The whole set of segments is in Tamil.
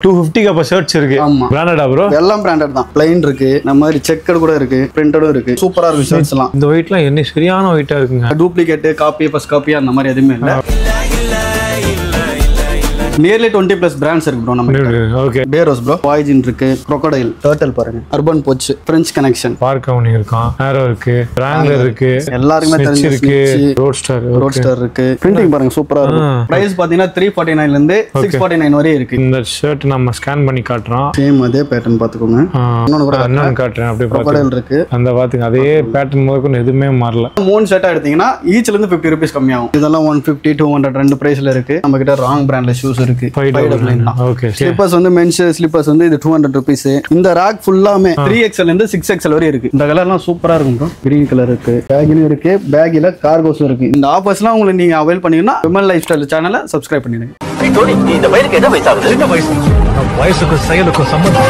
250 அப்ப ஷர்ட்ஸ் இருக்கு. பிராண்டடா ப்ரோ? எல்லாம் பிராண்டட் தான். ப்ளைன் இருக்கு, நம்ம மாதிரி செக்கட் கூட இருக்கு, பிரிண்டடும் இருக்கு. சூப்பரா இருக்கு ஷர்ட்ஸ் எல்லாம். இந்த வெயிட்லாம் என்ன சரியான வெயிட்டா இருக்குங்க. டூப்ளிகேட் காப்பி ஃபர்ஸ்ட் காப்பி அந்த மாதிரி எதுவுமே இல்ல. நியர்லி 20+ பிராண்ட்ஸ் இருக்கு ப்ரோ நம்ம. ஓகே. பேரோஸ் ப்ரோ, வாய்ஜின் இருக்கு, crocodile, டர்ட்டில் பாருங்க, அர்பன் போச், பிரெஞ்ச் கனெக்ஷன், பார்க்கவுனி இருக்கான், ஆரோ இருக்கு, ராங்லர் இருக்கு, எல்லாருக்குமே தெரிஞ்ச இருக்கு, ரோட்ஸ்டர் இருக்கு. பிரிண்டிங் பாருங்க சூப்பரா இருக்கு. பிரைஸ் பாத்தீங்கன்னா 349 ல இருந்து 649 வரை இருக்கு. இந்த ஷர்ட் நம்ம ஸ்கேன் பண்ணி காட்றோம். சேம் அதே பேட்டர்ன் பாத்துக்கோங்க. இன்னொன்னு கூட நான் காட்றேன். அப்படியே crocodile இருக்கு. அந்த பாத்துங்க அதே பேட்டர்ன் முதல்ல எதுவுமே மாறல. 3 ஷர்ட் எடுத்தீங்கன்னா ஈச்ல இருந்து 50 ரூபீஸ் கம்மியாகும். இதெல்லாம் 150 200 ரெண்டு பிரைஸ்ல இருக்கு. நம்ம கிட்ட ராங் பிராண்ட்ல ஷூஸ் இருக்கு. ஓகே. ஸ்லிப்பர்ஸ் வந்து மென்ஸ் ஸ்லிப்பர்ஸ் வந்து இது 200 ரூபீஸ். இந்த ராக் ஃபுல்லாமே 3XL ல இருந்து 6XL வரை இருக்கு. இந்த கலர்லாம் சூப்பரா இருக்கும் ப்ரோ. கிரீன் கலர் இருக்கு, பேக்லயும் இருக்கு, பேக்ல கார்கோஸ் இருக்கு. இந்த ஆஃபர்ஸ்லாம் உங்களுக்கு நீங்க அவைல் பண்ணீங்கன்னா விமல் லைஃப் ஸ்டைல் சேனலை சப்ஸ்கிரைப் பண்ணிடுங்க. இந்த வயலுக்கு என்ன வயசாகுது? என்ன வயசு? வயசுக்கும் செயலுக்கும் சம்பந்தம்.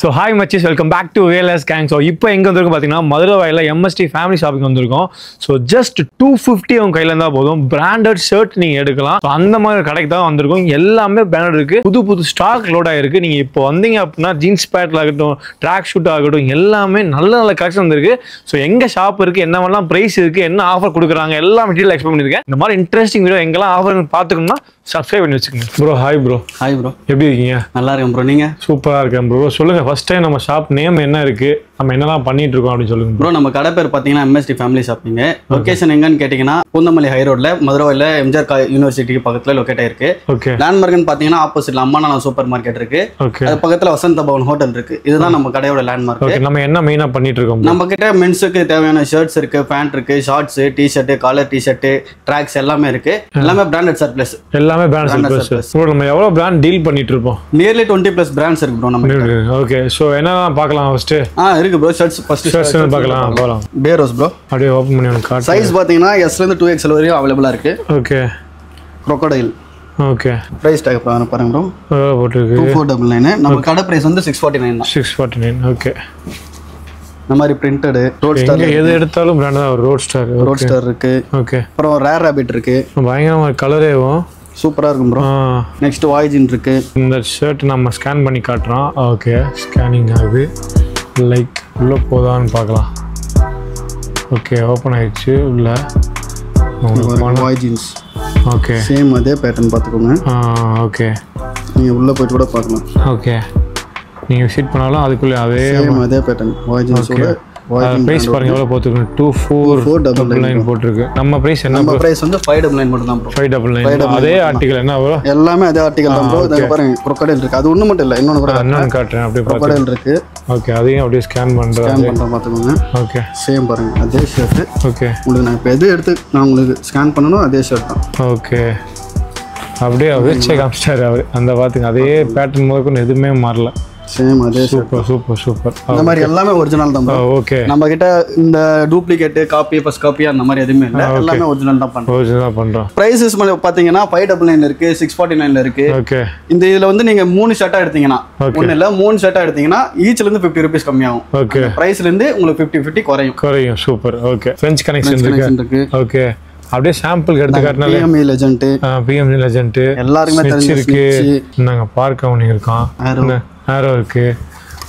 ஸோ ஹாய் மச்சிஸ், welcome back to VLS Gang. So இப்போ எங்கே வந்திருக்கும் பார்த்தீங்கன்னா மதுரை வாயில MST ஃபேமிலி ஷாப்பிங் வந்திருக்கோம். ஸோ ஜஸ்ட் 250 அவங்க கையில் இருந்தால் போதும் பிராண்டட் ஷர்ட் நீங்கள் எடுக்கலாம். ஸோ அந்த மாதிரி கடைக்கு தான் வந்திருக்கும். எல்லாமே பிராண்டட் இருக்கு, புது புது ஸ்டாக் லோட் ஆகிருக்கு. நீங்கள் இப்போ வந்தீங்க அப்படின்னா ஜீன்ஸ் பேண்ட்ல ஆகட்டும், ட்ராக் ஷூட் ஆகட்டும், எல்லாமே நல்ல நல்ல கலெக்ஷன் வந்திருக்கு. ஸோ எங்கே ஷாப் இருக்குது, என்ன மாதிரிலாம் ப்ரைஸ் இருக்குது, என்ன ஆஃபர் கொடுக்குறாங்க, எல்லா மெட்டீரியல் எக்ஸ்பிளைன் பண்ணியிருக்கேன். இந்த மாதிரி இன்ட்ரெஸ்டிங் வீடியோ எங்கெல்லாம் ஆஃபர் பார்த்துக்கணும்னா சப்ஸ்கிரைப் பண்ணி வச்சுக்கோங்க. Bro hi bro. Hi bro, எப்படி இருக்கீங்க? நல்லா இருக்கேன் ப்ரோ. நீங்க? சூப்பராக இருக்கேன் ப்ரோ. சொல்லுங்க, ஃபர்ஸ்ட் டைம் நம்ம ஷாப் நேம் என்ன இருக்கு, நம்ம என்னலாம் பண்ணிட்டு இருக்கோம் அப்படின்னு சொல்லுங்க ப்ரோ. நம்ம கடை பேர் பார்த்தீங்கன்னா MST ஃபேமிலி ஷாப்பிங். லொகேஷன் எங்கன்னு கேட்டிங்கன்னா பூந்தமல்லி ஹை ரோட்ல மதுரையில் MGR யூனிவர்சிட்டிக்கு பக்கத்தில் லொக்கேட் ஆயிருக்கு. ஓகே. லேண்ட்மார்க்னு பார்த்தீங்கன்னா ஆப்போசிட்ல அம்மானா சூப்பர் மார்க்கெட் இருக்கு. ஓகே. அது பக்கத்தில் வசந்த பவன் ஹோட்டல் இருக்கு. இதுதான் நம்ம கடையோட லேண்ட்மார்க். ஓகே. நம்ம என்ன மெயினா பண்ணிட்டு இருக்கோம்? நம்ம கிட்ட மென்ஸுக்கு தேவையான ஷர்ட்ஸ் இருக்கு, பேண்ட் இருக்கு, shorts, t-shirt, collar t-shirt, tracks எல்லாமே இருக்கு. எல்லாமே பிராண்டட் சர்ப்ளஸ். எல்லாமே பிராண்டட் சர்ப்ளஸ். ப்ரோ நம்ம எவ்வளவு பிராண்ட் டீல் பண்ணிட்டு இருக்கோம்? நியர்லி 20+ பிராண்ட்ஸ் இருக்கு ப்ரோ நம்ம கிட்ட. ஓகே. சோ என்னலாம் பார்க்கலாம் ஃபர்ஸ்ட்? இருக்கு ப்ரோ. ஷர்ட்ஸ் ஃபர்ஸ்ட் பார்க்கலாம். போலாம். பேரோஸ் ப்ரோ. அப்படியே ஓபன் பண்ணி உங்களுக்கு காட்டு. சைஸ் பாத்தீங்கன்னா S ல இருந்து 2XL வரையும் அவேலபிளா இருக்கு. Okay. crocodile. Okay. Price tag பாருங்க ப்ரோ. போட்டுருக்கு 2499. நம்ம கடை பிரைஸ் வந்து 649 தான். 649. ஓகே. இந்த மாதிரி பிரிண்டட் ரோட்ஸ்டர் எது எடுத்தாலும் பிராண்ட் தான். ரோட்ஸ்டர் இருக்கு. ஓகே. அப்புறம் ரேர் ரேபிட் இருக்கு. பயங்கரமா கலரேவும் சூப்பரா இருக்கும் ப்ரோ. நெக்ஸ்ட் வாய்ஜின் இருக்கு. இந்த ஷர்ட் நம்ம ஸ்கேன் பண்ணி காட்டுறோம். ஓகே. ஸ்கேனிங் ஆகுது. லைக் உள்ள போதான்னு பார்க்கலாம். ஓகே. ஓப்பன் ஆயிடுச்சு. உள்ள வாய்ஜின்ஸ். ஓகே. சேம் அதே பேட்டர்ன் பார்த்துக்கோங்க. ஓகே. நீங்கள் உள்ளே போய்ட்டு கூட பார்க்கலாம். ஓகே. நீங்கள் விசிட் பண்ணாலும் அதுக்குள்ளே அதே அதே பேட்டர்ன் வாய்ஜின்ஸோட. பிரைஸ் பாருங்க எவ்வளவு போட்டுருக்கு. 2499 போட்டுருக்கு. நம்ம பிரைஸ் என்ன? நம்ம பிரைஸ் வந்து 599 மட்டும் தான் ப்ரோ. 599. அதே ஆர்டிகல் என்ன ப்ரோ? எல்லாமே அதே ஆர்டிகல் தான் ப்ரோ. இத பாருங்க crocodile இருக்கு. அது ஒண்ணு மட்டும் இல்ல, இன்னொன்னு கூட நான் காட்றேன். அப்படியே crocodile இருக்கு. ஓகே. அதையும் அப்படியே ஸ்கேன் பண்றேன் பாத்துக்கோங்க. ஓகே. சேம் பாருங்க அதே ஷர்ட். ஓகே. உங்களுக்கு நான் இப்ப எது எடுத்து நான் உங்களுக்கு ஸ்கேன் பண்ணனும் அதே ஷர்ட் தான். ஓகே. அப்படியே வெச்சே காமிச்சாரு அவர். அந்த பாத்துங்க அதே பேட்டர்ன் முதல்ல எதுவுமே மாறல. சேம் அதே சூப்பர். இந்த மாதிரி எல்லாமே ஒரிஜினல் தான் ப்ரோ. ஓகே. நம்ம கிட்ட இந்த டூப்ளிகேட் காப்பி ஃபர்ஸ்ட் காப்பி அந்த மாதிரி எதுவுமே இல்ல. எல்லாமே ஒரிஜினல் தான் பண்றோம். பிரைसेस பாத்தீங்கன்னா 599 இருக்கு, 649 இருக்கு. ஓகே. இந்த இதுல வந்து நீங்க 3 ஷர்ட்டா எடுத்தீங்கன்னா ஒண்ணு இல்ல 3 ஷர்ட்டா எடுத்தீங்கன்னா ஈச்ல இருந்து 50 ரூபீஸ் கம்மியாகும். ஓகே. பிரைஸ்ல இருந்து உங்களுக்கு 50 குறையும். சூப்பர். ஓகே. ஃப்ரெஞ்ச் கனெக்ஷன் இருக்கு. ஓகே. அப்படியே சாம்பிள் எடுத்து காட்டினாலே PM லெஜெண்ட் எல்லாருக்குமே தெரிஞ்சிருக்கு. நாங்க பார்க்கவுனி இருக்கான், ஆரோ இருக்கு.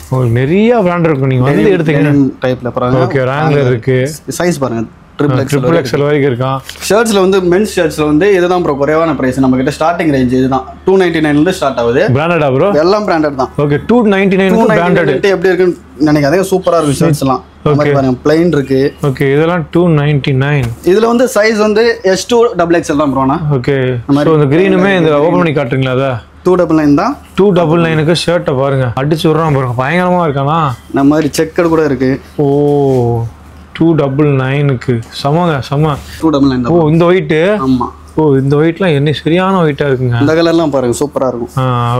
உங்களுக்கு நிறைய பிராண்ட் இருக்கு. நீங்க வந்து எடுத்தீங்க டைப்ல பாருங்க. ஓகே. ராங்லர் இருக்கு. சைஸ் பாருங்க XXL வரைக்கும் இருக்கான். ஷர்ட்ஸ்ல வந்து மென்ஸ் ஷர்ட்ஸ்ல வந்து இதுதான் ப்ரோ குறைவான பிரைஸ். நம்ம கிட்ட ஸ்டார்டிங் ரேஞ்ச் இதுதான். 299 ல இருந்து ஸ்டார்ட் ஆகுது. பிராண்டடா ப்ரோ? எல்லாம் பிராண்டட் தான். ஓகே. 299 பிராண்டட். எப்படி இருக்குன்னு நினைக்காதே. சூப்பரா இருக்கு ஷர்ட்ஸ் எல்லாம். ஓகே. பாருங்க ப்ளைன் இருக்கு. ஓகே. இதெல்லாம் 299. இதுல வந்து சைஸ் வந்து S2 XXL தான் ப்ரோனா. ஓகே. சோ இந்த கிரீனுமே இந்த ஓபன் பண்ணி காட்டுறீங்களா? அத 299 தான். 299க்கு ஷர்ட்டை பாருங்க அடிச்சு விடுறான் பாருங்க. பயங்கரமா இருக்கானா? நம்ம மாதிரி செக்கட் கூட இருக்கு. ஓ 299க்கு செம 299. ஓ இந்த ஒயிட். ஆமா. ஓ இந்த ஒயிட்லாம் என்ன சரியான ஒயிட்டா இருக்குங்க. இந்த கலர்லாம் பாருங்க சூப்பரா இருக்கும்.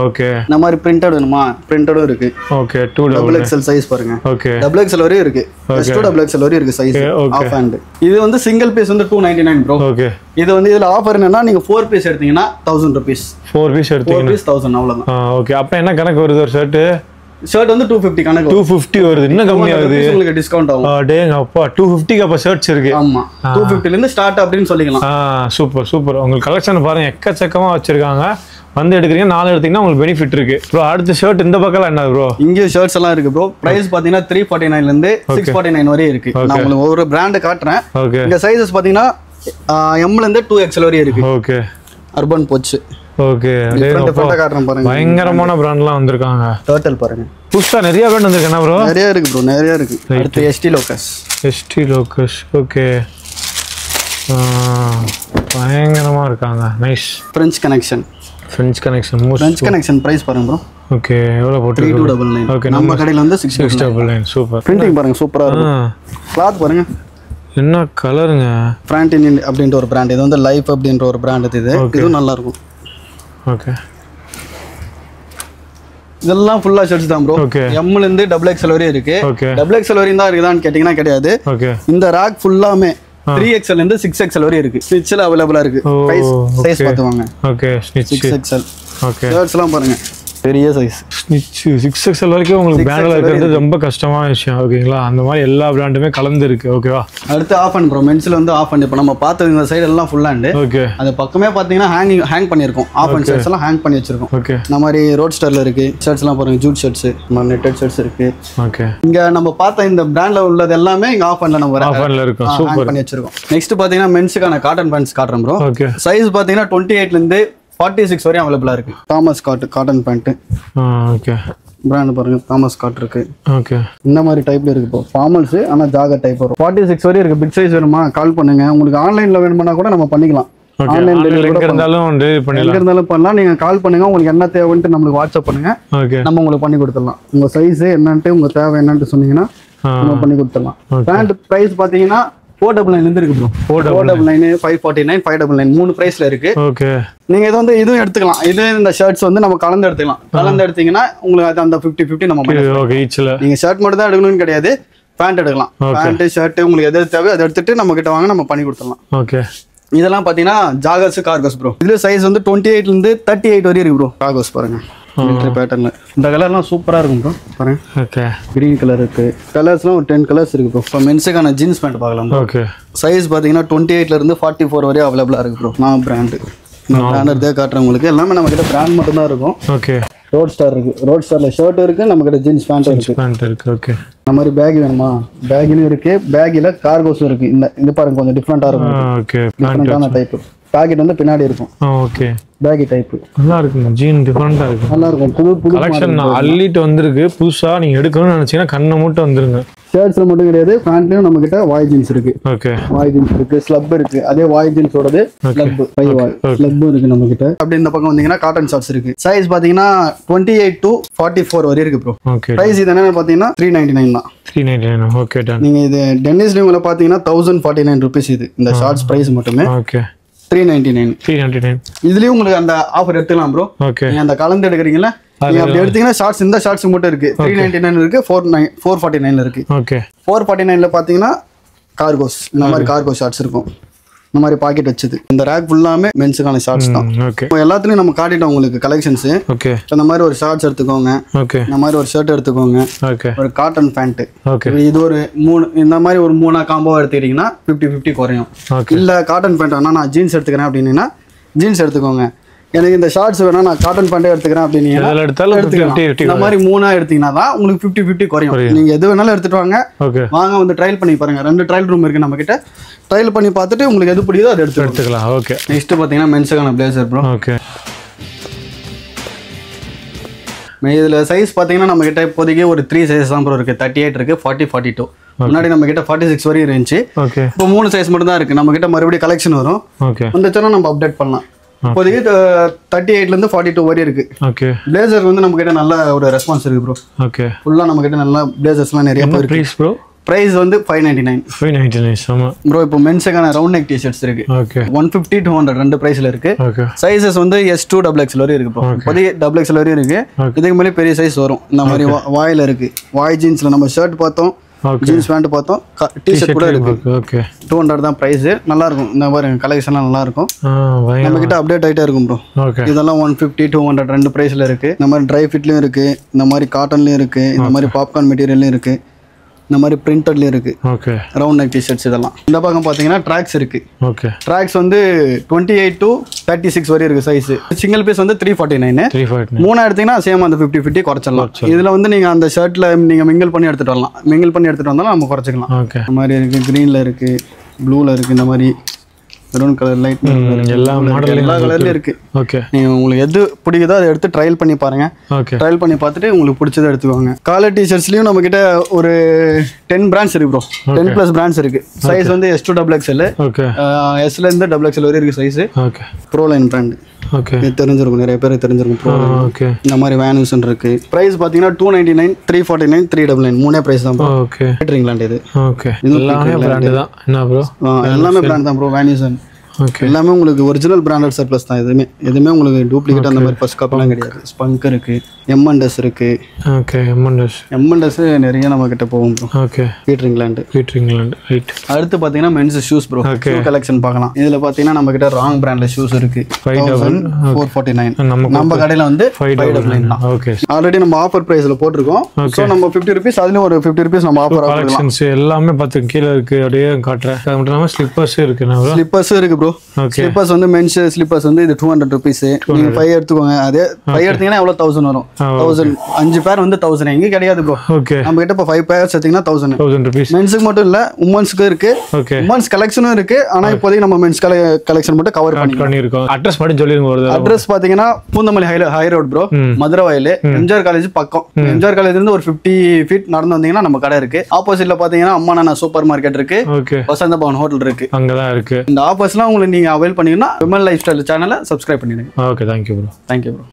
ஓகே. இந்த மாதிரி பிரிண்டட் வேணுமா? பிரிண்டடும் இருக்கு. ஓகே. 2XL சைஸ் பாருங்க. ஓகே. XXL வரையும் இருக்கு. S2XL வரையும் இருக்கு சைஸ். Of hand. இது வந்து சிங்கிள் பீஸ் வந்து 299 ப்ரோ. ஓகே. இது வந்து இதுல ஆஃபர் என்னன்னா நீங்க 4 பீஸ் எடுத்தீங்கன்னா 1000 ரூபீஸ். 4 பீஸ் எடுத்தீங்கன்னா 1000 அவ்வளவுதான். ஓகே. அப்ப என்ன கணக்கு வருது ஒரு ஷர்ட்? ஷர்ட் வந்து 250 கணக்கு 250 வருது, இன்னும் கம்மியாகுது. உங்களுக்கு டிஸ்கவுண்ட் ஆகும். டேங்க அப்பா 250க்கு அப்ப ஷர்ட்ஸ் இருக்கு. ஆமா 250 ல இருந்து ஸ்டார்ட் அப்படின்னு சொல்லிக்கலாம். Super super. உங்களுக்கு கலெக்ஷன் பாருங்க எக்கச்சக்கமா வச்சிருக்காங்க. வந்து எடுக்கிறீங்க 4 எடுத்தீங்கன்னா உங்களுக்கு பெனிஃபிட் இருக்கு. ப்ரோ அடுத்த ஷர்ட் இந்த பக்கம் என்ன ப்ரோ? இங்க ஷர்ட்ஸ் எல்லாம் இருக்கு ப்ரோ. பிரைஸ் பாத்தீங்கன்னா 349 ல இருந்து 649 வரை இருக்கு. நான் உங்களுக்கு ஒரு பிராண்ட் காட்டுறேன். இங்க சைஸஸ் பாத்தீங்கன்னா M ல இருந்து 2XL வரை இருக்கு. ஓகே அர்பன் போச்சு. ஓகே காட்டுறேன் பாருங்க. பயங்கரமான பிராண்ட்லாம் வந்திருக்காங்க. டர்ட்டில் பாருங்க. புதுசா நிறைய பிராண்ட் வந்திருக்கேன் ப்ரோ. நிறைய இருக்கு ப்ரோ, நிறைய இருக்கு. அடுத்து ST லோக்கஸ். ஓகே பயங்கரமா இருக்காங்க. நைஸ். French கனெக்ஷன் பிரைஸ் பாருங்க ப்ரோ. ஓகே எவ்வளவு போட்டு 3299. ஓகே நம்ம கடையில வந்து 699. சூப்பர். பிரிண்டிங் பாருங்க சூப்பரா இருக்கு. கிளாத் பாருங்க என்ன கலருங்க. பிராண்டின் அப்படின்ற ஒரு பிராண்ட். இது வந்து லைஃப் அப்படின்ற ஒரு பிராண்ட். இது நல்லா இருக்கும். ஓகே இதெல்லாம் ஃபுல்லா ஷர்ட்ஸ் தான் ப்ரோ. M ல இருந்து XXL வரை இருக்கு. XXL வரையும் தான் இருக்குதான்னு கேட்டிங்கன்னா கிடையாது. இந்த ராக் ஃபுல்லாமே 3XL ல இருந்து 6XL வரை இருக்கு. ஸ்டிச்ல அவேலபிளா இருக்கு. சைஸ் பாத்துவாங்க. Okay 6XL. ஓகே ஷர்ட்ஸ்லாம் பாருங்க பெரிய சைஸ். 6XL வரைக்கும் உங்களுக்கு பிராண்ட்ல இருக்கிறது ரொம்ப கஷ்டமான விஷயம். ஓகேங்களா, அந்த மாதிரி எல்லா பிராண்டுமே கலந்து இருக்கு. ஓகேவா. அடுத்து ஆஃப் அண்ட் ப்ரோ. மென்ஸ்ல வந்து ஆஃப் அண்ட். இப்போ நம்ம பார்த்தது இந்த சைடு எல்லாம் ஃபுல் ஹேண்ட். ஓகே அது பக்கமே பாத்தீங்கன்னா ஹேங் பண்ணிருக்கோம். ஆஃப் அண்ட் ஷர்ட்ஸ் எல்லாம் ஹேங் பண்ணி வச்சிருக்கோம். ஓகே இந்த மாதிரி ரோட் ஸ்டார்ல இருக்கு. ஷர்ட்ஸ் எல்லாம் பாருங்க ஜூட் ஷர்ட்ஸ், நெட்டட் ஷர்ட்ஸ் இருக்கு. ஓகே இங்க நம்ம பார்த்த இந்த பிராண்ட்ல உள்ளது எல்லாமே இங்க ஆஃப் அண்ட்ல நம்ம ஆஃப் அண்ட்ல இருக்கும். சூப்பர் பண்ணி வச்சிருக்கோம். நெக்ஸ்ட் பாத்தீங்கன்னா மென்ஸ்க்கான காட்டன் பேண்ட்ஸ் காட்டுறேன் ப்ரோ. ஓகே சைஸ் பாத்தீங்கன்னா 28 ல இருந்து 46 வரையும் அவைலபிளா இருக்கு. Thomas cotton pant. Okay brand பாருங்க தாமஸ் காட் இருக்கு. ஓகே இந்த மாதிரி டைப்ல இருக்கு. இப்போ ஃபார்மல்ஸ் ஆனா ஜாகர் டைப் வரும். 46 வரையும் இருக்கு. பிக் சைஸ் வேணுமா கால் பண்ணுங்க. உங்களுக்கு ஆன்லைன்ல வேணும்னா கூட நம்ம பண்ணிக்கலாம். ஆன்லைன் டெலிவரி இருந்தாலும் பண்ணலாம். நீங்க கால் பண்ணுங்க. உங்களுக்கு என்ன தேவைன்னு நம்மளுக்கு வாட்ஸ்அப் பண்ணுங்க. நம்ம உங்களுக்கு பண்ணி கொடுத்துடலாம். உங்க சைஸ் என்னன்ட்டு உங்க தேவை என்னன்ட்டு சொன்னீங்கன்னா நம்ம பண்ணி கொடுத்துடலாம். பேண்ட் பிரைஸ் பாத்தீங்கன்னா 499 இருந்து இருக்கு ப்ரோ. 499, 549, 599 மூணு பிரைஸ்ல இருக்கு. ஓகே நீங்க இது வந்து இதுவும் எடுத்துக்கலாம். இது இந்த ஷர்ட்ஸ் வந்து நம்ம கலந்து எடுத்துக்கலாம். கலந்து எடுத்தீங்கன்னா உங்களுக்கு அது அந்த 50-50 நம்ம ஓகே ஈச்ல. நீங்க ஷர்ட் மட்டும் தான் எடுக்கணும்னு கிடையாது. பேண்ட் எடுக்கலாம். பேண்ட் ஷர்ட் உங்களுக்கு எது தேவை அதை எடுத்துட்டு நம்ம கிட்ட வாங்க நம்ம பண்ணி கொடுத்துடலாம். ஓகே இதெல்லாம் பாத்தீங்கன்னா ஜாகர்ஸ் கார்கோஸ் ப்ரோ. இதுல சைஸ் வந்து 28 ல இருந்து 38 வரை இருக்கு ப்ரோ. கார்கோஸ் பாருங்க மிலிட்டரி பேட்டர்ன்ல. இந்த கலர்லாம் சூப்பரா இருக்கும் ப்ரோ. பாருங்க ஓகே கிரீன் கலர் இருக்கு. கலர்ஸ்லாம் ஒரு 10 கலர்ஸ் இருக்கு ப்ரோ. இப்போ மென்ஸுக்கான ஜீன்ஸ் பேண்ட் பார்க்கலாம். ஓகே சைஸ் பாத்தீங்கன்னா 28 ல இருந்து 44 வரை அவைலபிளா இருக்கு ப்ரோ. நான் பிராண்ட் எடுத்தே காட்டுறேன் உங்களுக்கு. எல்லாமே நம்ம கிட்ட பிராண்ட் மட்டும் தான் இருக்கும். ஓகே ரோட் ஸ்டார் இருக்கு. ரோட் ஸ்டார்ல ஷர்ட் இருக்கு. நம்ம கிட்ட ஜீன்ஸ் பேண்ட் இருக்கு. ஓகே இந்த மாதிரி பேக் வேணுமா பேக்லயும் இருக்கு. பேக்ல கார்கோஸும் இருக்கு. இந்த பாருங்க கொஞ்சம் டிஃபரெண்டா இருக்கும். Okay டிஃபரெண்டான type. பாக்கெட் வந்து பின்னாடி இருக்கும். ஓகே பேக்கி டைப் நல்லா இருக்குங்க. ஜீன் டிஃபரெண்டா இருக்கு. நல்லா இருக்கும். புது கலெக்ஷன் அள்ளிட்டு வந்திருக்கு. புதுசா நீங்க எடுக்கணும்னு நினைச்சீங்கன்னா கண்ணை மட்டும் வந்துருங்க. ஷர்ட்ஸ்ல மட்டும் கிடையாது. பேண்ட்லயும் நம்ம கிட்ட வாய் ஜீன்ஸ் இருக்கு. ஓகே வாய் ஜீன்ஸ் இருக்கு. ஸ்லப் இருக்கு. அதே வாய் ஜீன்ஸோடது ஸ்லப் பை வாய் ஸ்லப் இருக்கு நம்ம கிட்ட. அப்படி இந்த பக்கம் வந்தீங்கன்னா காட்டன் ஷார்ட்ஸ் இருக்கு. சைஸ் பாத்தீங்கன்னா 28 to 44 வரை இருக்கு ப்ரோ. ஓகே பிரைஸ் இது என்ன பாத்தீங்கன்னா 399 தான். 399 ஓகே டன். நீங்க இது டென்னிஸ் லிங்க்ல பாத்தீங்கன்னா 1049 ரூபீஸ் இது. இந்த ஷார்ட்ஸ் பிரைஸ் மட்டுமே. ஓகே 399. இதுலயும் உங்களுக்கு அந்த ஆஃபர் எடுத்துக்கலாம் ப்ரோ. ஓகே நீங்க அந்த கலந்து எடுக்கிறீங்களா நீங்க அப்படி எடுத்தீங்கன்னா ஷார்ட்ஸ் இந்த ஷார்ட்ஸ் மட்டும் இருக்கு. 399 இருக்கு. 449 இருக்கு. ஓகே 449 பாத்தீங்கன்னா கார்கோஸ் இந்த மாதிரி கார்கோ ஷார்ட்ஸ் இருக்கும். இந்த மாதிரி பாக்கெட் வச்சது. இந்த ரேக் ஃபுல்லாமே மென்ஸுக்கான ஷார்ட்ஸ் தான். ஓகே எல்லாத்துலயும் நம்ம காட்டிட்டோம் உங்களுக்கு கலெக்ஷன்ஸ். ஓகே இந்த மாதிரி ஒரு ஷார்ட்ஸ் எடுத்துக்கோங்க. ஓகே இந்த மாதிரி ஒரு ஷர்ட் எடுத்துக்கோங்க. ஓகே ஒரு காட்டன் பேண்ட். ஓகே இது ஒரு 3 இந்த மாதிரி ஒரு 3 காம்போ எடுத்துக்கிட்டீங்கன்னா 50-50 குறையும். இல்ல காட்டன் பேண்ட் வேணா நான் ஜீன்ஸ் எடுத்துக்கிறேன் அப்படின்னா ஜீன்ஸ் எடுத்துக்கோங்க. எனக்கு இந்த ஷார்ட்ஸ் வேணா நான் காட்டன் பேண்டே எடுத்துக்கிறேன் அப்படின்னா இந்த மாதிரி 3 எடுத்தீங்கன்னா தான் உங்களுக்கு 50-50 குறையும். நீங்க எது வேணாலும் எடுத்துட்டு வாங்க. வாங்க வந்து ட்ரையல் பண்ணி பாருங்க. 2 ட்ரையல் ரூம் இருக்கு நம்ம கிட்ட. ட்ரையல் பண்ணி பார்த்துட்டு உங்களுக்கு எது பிடிக்குதோ அதை எடுத்துக்கலாம். ஓகே நெக்ஸ்ட் பாத்தீங்கன்னா மென்ஸுக்கான பிளேசர் ப்ரோ. ஓகே இதுல சைஸ் பாத்தீங்கன்னா நம்ம கிட்ட இப்போதைக்கு ஒரு 3 சைஸ் தான் ப்ரோ இருக்கு. 38 இருக்கு, 40, 42. முன்னாடி நம்ம கிட்ட 46 வரையும் இருந்துச்சு. இப்போ 3 சைஸ் மட்டும் தான் இருக்கு. நம்ம கிட்ட மறுபடியும் கலெக்ஷன் வரும். வந்துச்சுன்னா நம்ம அப்டேட் பண்ணலாம். இப்போதைக்கு 38 ல இருந்து 42 வரை இருக்கு. ஓகே பிளேசர் வந்து நம்ம கிட்ட நல்ல ஒரு ரெஸ்பான்ஸ் இருக்கு ப்ரோ. ஓகே ஃபுல்லா நம்ம கிட்ட நல்ல பிளேசர்ஸ்லாம் நிறைய இருக்கு. Price bro? பிரைஸ் வந்து 599 ஆமா ப்ரோ. இப்போ மென்ஸ்க்கான ரவுண்ட் நெக் டி-ஷர்ட்ஸ் இருக்கு. ஓகே 150 200 ரெண்டு பிரைஸ்ல இருக்கு. ஓகே சைஸஸ் வந்து S2 XXL வரை இருக்கு ப்ரோ. இப்போதைக்கு XXL வரை இருக்கு. இதுக்கு மேலே பெரிய சைஸ் வரும். இந்த மாதிரி வாயில இருக்கு. வாய் ஜீன்ஸ்ல நம்ம ஷர்ட் பார்த்தோம். Okay. ஜீன்ஸ் பேண்ட் பார்த்தோம், டிஷர்ட் கூட இருக்கு. ஓகே 200 தான் பிரைஸ். நல்லா இருக்கும். இந்த மாதிரி கலெக்ஷன்லாம் நல்லா இருக்கும். நம்ம கிட்ட அப்டேட் ஆயிட்டே இருக்கும் ப்ரோ. ஓகே. இதெல்லாம் 150 200 ரெண்டு பிரைஸ்ல இருக்கு. இந்த மாதிரி ட்ரை ஃபிட்லயும் இருக்கு, இந்த மாதிரி காட்டன்லயும் இருக்கு, இந்த மாதிரி பாப்கார்ன் மெட்டீரியல்லையும் இருக்கு, இந்த மாதிரி பிரிண்டட்லயும் இருக்கு. ஓகே. ரவுண்ட் நெக் டிஷர்ட்ஸ் இதெல்லாம். இந்த பக்கம் பாத்தீங்கன்னா ட்ராக்ஸ் இருக்கு. ஓகே. ட்ராக்ஸ் வந்து 28 to 36 வரை இருக்கு சைஸ். சிங்கிள் பீஸ் வந்து 349. மூணா எடுத்தீங்கன்னா சேம் அந்த 50 குறைச்சிடலாம். இதுல வந்து நீங்க அந்த ஷர்ட்ல நீங்க மிங்கிள் பண்ணி எடுத்துட்டு வரலாம். மிங்கிள் பண்ணி எடுத்துட்டு வந்தாலும் நம்ம குறைச்சிக்கலாம். ஓகே. இந்த மாதிரி இருக்கு, கிரீன்ல இருக்கு, ப்ளூல இருக்கு, இந்த மாதிரி மெரூன் கலர், லைட் எல்லா மாடல்லையும் எல்லா கலர்லயும் இருக்கு. ஓகே. நீங்க உங்களுக்கு எது பிடிக்குதோ அதை எடுத்து ட்ரையல் பண்ணி பாருங்க. ஓகே. ட்ரையல் பண்ணி பார்த்துட்டு உங்களுக்கு பிடிச்சதை எடுத்துக்கோங்க. காலர் டிஷர்ட்ஸ்லயும் நம்ம கிட்ட ஒரு 10 பிராண்ட்ஸ் இருக்கு ப்ரோ. 10+ பிராண்ட்ஸ் இருக்கு. சைஸ் வந்து S to XXL. ஓகே. Sல இருந்து XXL வரை இருக்கு size. Okay. Bro line brand. Okay. இது தெரிஞ்சிருக்கும், நிறைய பேர் தெரிஞ்சிருக்கும் ப்ரோ. ஓகே. இந்த மாதிரி வேனுசன் இருக்கு. பிரைஸ் பாத்தீங்கன்னா 299, 349, 399 மூணே பிரைஸ் தான் ப்ரோ. ஓகே. கேட்டரிங்லாண்ட் இது. ஓகே. எல்லாமே பிராண்ட் தான். என்ன ப்ரோ? எல்லாமே பிராண்ட் தான் ப்ரோ. Van Heusen okay. எல்லாமே உங்களுக்கு ஒரிஜினல் பிராண்டட் சர்ப்ளஸ் தான். எதுவுமே உங்களுக்கு டூப்ளிகேட் அந்த மாதிரி ஃபர்ஸ்ட் காப்பிலாம் கிடையாது. ஸ்பங்க் இருக்கு, M&S இருக்கு. ஓகே. M&S நிறைய நம்ம கிட்ட போகும் ப்ரோ. ஓகே. பீட்டரிங்லாண்ட் ரைட். அடுத்து பாத்தீங்கன்னா men's shoes bro. Shoe collection பார்க்கலாம். இதுல பாத்தீங்கன்னா நம்ம கிட்ட ராங் பிராண்ட்ல ஷூஸ் இருக்கு. 5449. நம்ம கடையில வந்து 599 தான். ஓகே. ஆல்ரெடி நம்ம ஆஃபர் பிரைஸ்ல போட்டுருக்கோம். சோ நம்ம 50 ரூபீஸ் அதுலயும் ஒரு 50 ரூபீஸ் நம்ம ஆஃபர் கலெக்ஷன்ஸ் எல்லாமே பார்த்து கீழ இருக்கு. அப்படியே காட்றேன். அது மட்டும் இல்லாம ஸ்லிப்பர்ஸ் இருக்கு. ஸ்லிப்பர்ஸ் இருக்கு ப்ரோ. ஸ்லிப்பர்ஸ் வந்து மென்ஸ் ஸ்லிப்பர்ஸ் வந்து இது 200 ரூபீஸ். நீங்க 5 எடுத்துக்கோங்க. அதே 5 எடுத்தீங்கன்னா எவ்வளவு 1000 வரும். 1000 5 பேர் வந்து 1000 எங்க கிடையாது ப்ரோ. ஓகே. நம்ம கிட்ட இப்ப 5 பேர்ஸ் எடுத்தீங்கன்னா 1000 ரூபீஸ். மென்ஸ்க்கு மட்டும் இல்ல, உமன்ஸ்க்கு இருக்கு. ஓகே. உமன்ஸ் கலெக்ஷனும் இருக்கு. ஆனா இப்போதைக்கு நம்ம மென்ஸ் கலெக்ஷன் மட்டும் கவர் பண்ணிருக்கோம். அட்ரஸ் மட்டும் சொல்லிருங்க. ஒரு அட்ரஸ் பாத்தீங்கன்னா Poonamallee high road bro, Madurai வயல், எம்ஜிஆர் காலேஜ் பக்கம். எம்ஜிஆர் காலேஜ்ல இருந்து ஒரு 50 ஃபீட் நடந்து வந்தீங்கன்னா நம்ம கடை இருக்கு. ஆப்போசிட்ல பாத்தீங்கன்னா அம்மா நானா சூப்பர் மார்க்கெட் இருக்கு. ஓகே. வசந்த பவன் ஹோட்டல் இருக்கு. அங்கதான் இருக்கு. இந்த ஆஃபர்ஸ்லாம் உங்களுக்கு நீங்க அவைல் பண்ணீங்கன்னா விமல் லைஃப் ஸ்டைல் சேனலை சப்ஸ்கிரைப் பண்ணிடுங்க. Okay. Thank you bro. Thank you bro.